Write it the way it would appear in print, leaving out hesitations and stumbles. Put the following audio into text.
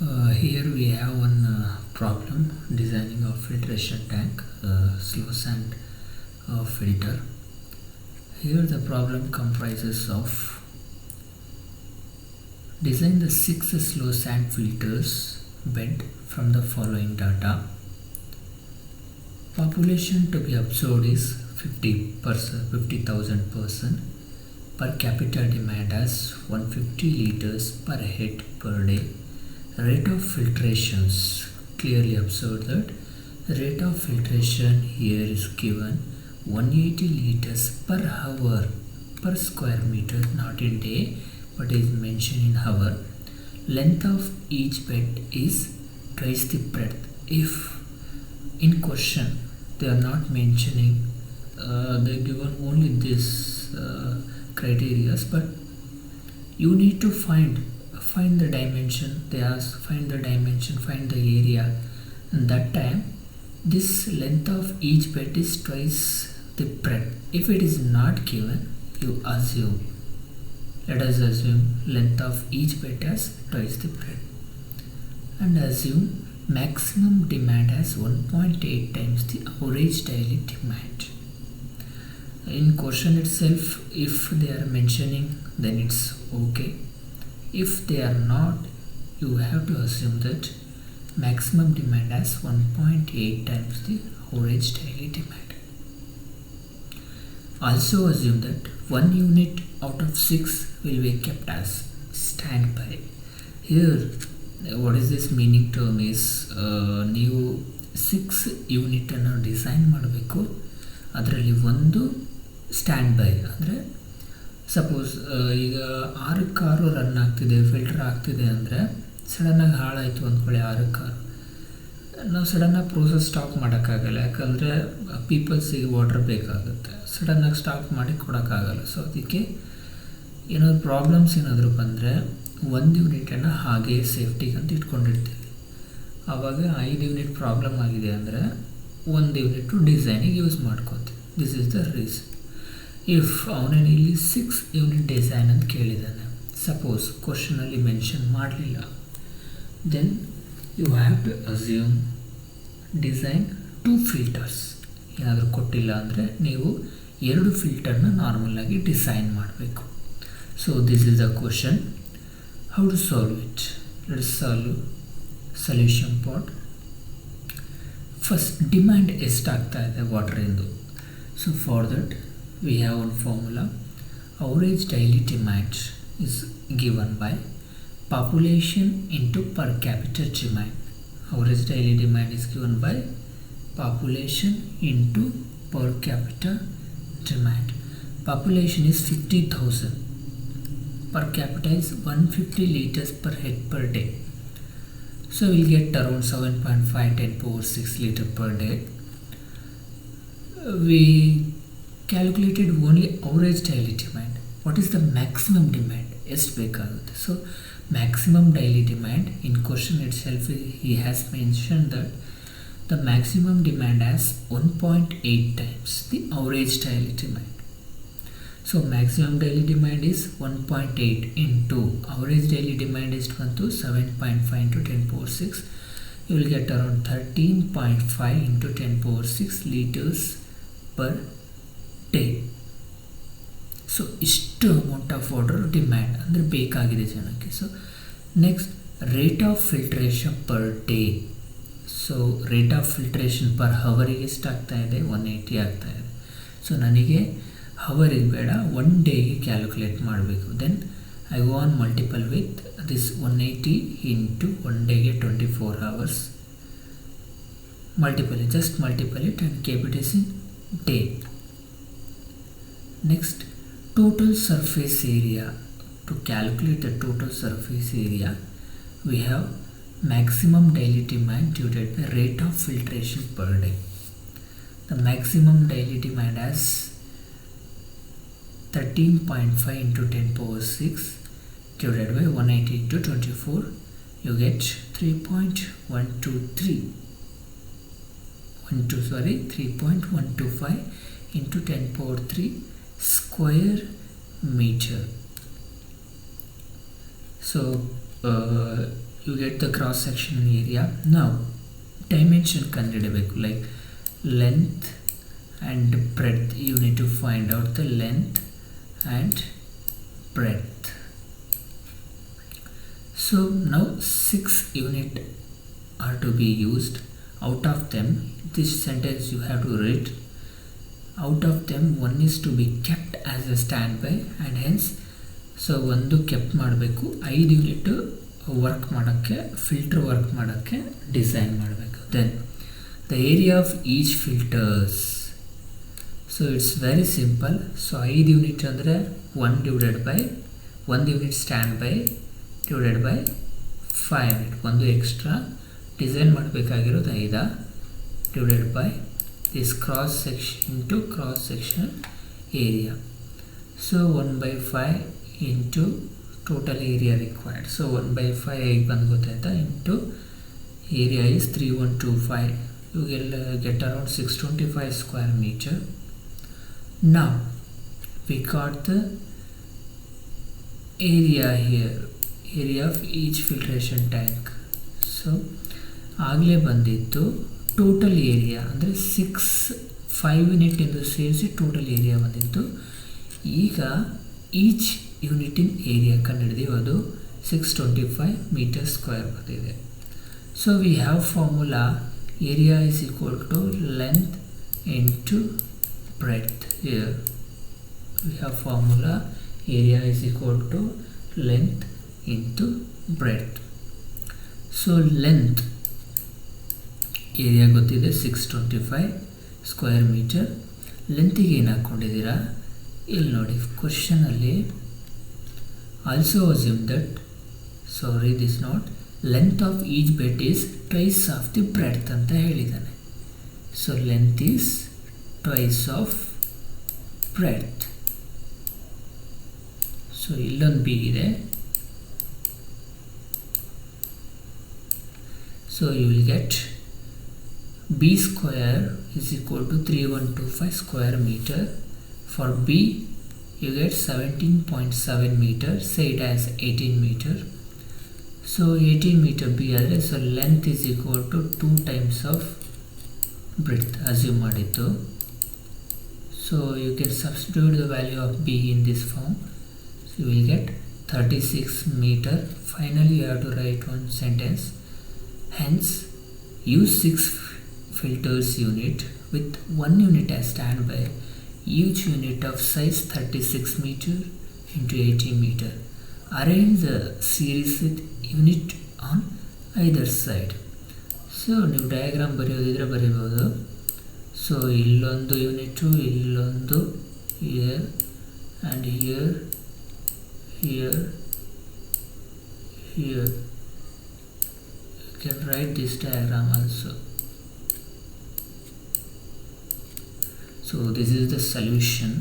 Here we have one problem designing a filtration tank, slow sand filter. Here the problem comprises of design the 6 slow sand filters bed from the following data. Population to be observed is 50,000 person. Per capita demand as 150 liters per head per day. Rate of filtrations, clearly observe that the rate of filtration here is given 180 liters per hour per square meter, not in day but is mentioned in hour. Length of each bed is twice the breadth. If in question they are not mentioning, they are given only this criteria, but you need to find the dimension. They ask find the dimension, find the area, and that time this length of each bed is twice the breadth. If it is not given, you assume, let us assume length of each bed as twice the breadth, and assume maximum demand as 1.8 times the average daily demand. In question itself, if they are mentioning, then it's okay. If they are not, you have to assume that maximum demand as 1.8 times the average daily demand. Also assume that 1 unit out of 6 will be kept as standby. Here what is this meaning term is, ನೀವು 6 unit ಅನ್ನು design ಮಾಡಬೇಕು, ಅದರಲ್ಲಿ ಒಂದು stand by. ಅಂದರೆ suppose ಈಗ 6 car run ಆಗ್ತಿದೆ, filter ಆಗ್ತಿದೆ ಅಂದರೆ ಸಡನ್ನಾಗಿ ಹಾಳಾಯಿತು ಅಂದ್ಕೊಳ್ಳಿ 6 ಕಾರು, ನಾವು ಸಡನ್ನಾಗಿ ಪ್ರೋಸೆಸ್ ಸ್ಟಾಪ್ ಮಾಡೋಕ್ಕಾಗಲ್ಲ. ಯಾಕಂದರೆ ಪೀಪಲ್ಸಿಗೆ ವಾಟರ್ ಬೇಕಾಗುತ್ತೆ, ಸಡನ್ನಾಗಿ ಸ್ಟಾಪ್ ಮಾಡಿ ಕೊಡೋಕ್ಕಾಗಲ್ಲ. ಸೊ ಅದಕ್ಕೆ ಏನಾದ್ರು ಪ್ರಾಬ್ಲಮ್ಸ್ ಏನಾದರೂ ಬಂದರೆ 1 ಯೂನಿಟನ್ನು ಹಾಗೆ ಸೇಫ್ಟಿಗೆ ಅಂತ ಇಟ್ಕೊಂಡಿರ್ತೀವಿ. ಆವಾಗ 5 ಯೂನಿಟ್ ಪ್ರಾಬ್ಲಮ್ ಆಗಿದೆ ಅಂದರೆ 1 ಯೂನಿಟು ಡಿಸೈನಿಗೆ ಯೂಸ್ ಮಾಡ್ಕೊತೀವಿ. This is the reason. If ಅವನೇನು ಇಲ್ಲಿ 6 ಯೂನಿಟ್ ಡಿಸೈನ್ ಅಂತ ಕೇಳಿದ್ದಾನೆ, ಸಪೋಸ್ ಕ್ವಶನಲ್ಲಿ ಮೆನ್ಷನ್ ಮಾಡಲಿಲ್ಲ, then you have to assume design 2 filters. ಏನಾದರೂ ಕೊಟ್ಟಿಲ್ಲ ಅಂದರೆ ನೀವು 2 ಫಿಲ್ಟರ್ನ ನಾರ್ಮಲಾಗಿ ಡಿಸೈನ್ ಮಾಡಬೇಕು. So this is the question. How to solve it? Let's solve solution part. First, demand ಎಷ್ಟಾಗ್ತಾ ಇದೆ ವಾಟರ್ ಎಂದು. So for that we have one formula. Average daily demand is given by population into per capita demand. Average daily demand is given by population into per capita demand. Population is 50,000. Per capita is 150 liters per head per day. So we'll get around 7.5 10 power 6 liter per day. We calculated only average daily demand. What is the maximum demand? ಎಷ್ಟು ಬೇಕಾಗುತ್ತೆ. So maximum daily demand in question itself, he has mentioned that the maximum demand as 1.8 times the average daily demand. So maximum daily demand is 1.8 into average daily demand is 7.5 into 10 power 6. You will get around 13.5 into 10 power 6 liters per day. So ಇಷ್ಟು amount of water demand ಅಂದರೆ ಬೇಕಾಗಿದೆ ಜನಕ್ಕೆ. So next rate of filtration per day. So rate of filtration per ಹವರಿಗೆ ಎಷ್ಟಾಗ್ತಾ ಇದೆ? 180 ಆಗ್ತಾ ಇದೆ. So ನನಗೆ ಹವರಿಗೆ ಬೇಡ, 1 ಡೇಗೆ ಕ್ಯಾಲ್ಕುಲೇಟ್ ಮಾಡಬೇಕು. Then I go on multiple with this 180 into 1 ಡೇಗೆ 24 hours. Just multiply it and keep it as in day. Next, total surface area. To calculate the total surface area, we have maximum daily demand divided by rate of filtration per day. The maximum daily demand as 13.5 into 10 power 6 divided by 180 into 24, you get 3.125 into 10 power 3 square meter. So you get the cross section area. Now dimension ಕಂಡುಹಿಡಬೇಕು, like length and breadth. You need to find out the length and breadth. So now 6 units are to be used. Out of them, this sentence you have to read. Out of them, one is to be kept as a standby, and hence so ಒಂದು ಕೆಪ್ ಮಾಡಬೇಕು. 5 unit work ಮಾಡೋಕ್ಕೆ, filter work ಮಾಡೋಕ್ಕೆ design ಮಾಡಬೇಕು. Then the area of each filters. So it's very simple. So 5 unit ಅಂದರೆ 1 divided by 1 unit stand by divided by 5 unit. ಒಂದು extra design ಮಾಡಬೇಕಾಗಿರೋದು 5 divided by this cross section into cross section area. So 1/5 into total area required. So 1/5 ಬಂದ್ಗೊತ್ತಾಯ್ತಾ, into area is 3125. You will get around 625 square meter. Now we got the area here, area of each filtration tank. So ಆಗಲೇ ಬಂದಿತ್ತು total area ಅಂದರೆ 5 unit ಎಂದು ಸೇರಿಸಿ total area ಬಂದಿತ್ತು. ಈಗ each ಯೂನಿಟಿನ area ಕಂಡುಹಿಡಿದೀವಿ, ಅದು 625 metre square ಬಂದಿದೆ. So we have formula area is equal to length into breadth. Here we have formula area is equal to length into breadth. So length area ಗೊತ್ತಿದೆ 625 square metre. ಲೆಂತಿಗೆ ಏನು ಹಾಕ್ಕೊಂಡಿದ್ದೀರಾ ಇಲ್ಲಿ ನೋಡಿ ಕ್ವಶನಲ್ಲಿ. Also assume that, sorry this not, length of each bed is twice of the breadth ಅಂತ ಹೇಳಿದ್ದಾನೆ. So length is twice of breadth. So ಇಲ್ಲೊಂದು ಬಿ ಇದೆ. So you will get B square is equal to 3125 square meter. For B you get 17.7 meter. Say it as 18 meter. So 18 meter B address. So length is equal to 2 times of breadth. Assume madittu. So you can substitute the value of B in this form. So you will get 36 meter. Finally you have to write one sentence. Hence use 6 filters unit with 1 unit as standby, each unit of size 36 meter into 18 meter. Arrange the series with unit on either side. So ನೀವು diagram ಬರೆಯೋದಿದ್ರೆ ಬರೀಬೋದು. So ಇಲ್ಲೊಂದು unit, ಇಲ್ಲೊಂದು, here and here, here, here. You can write this diagram also. So this is the solution.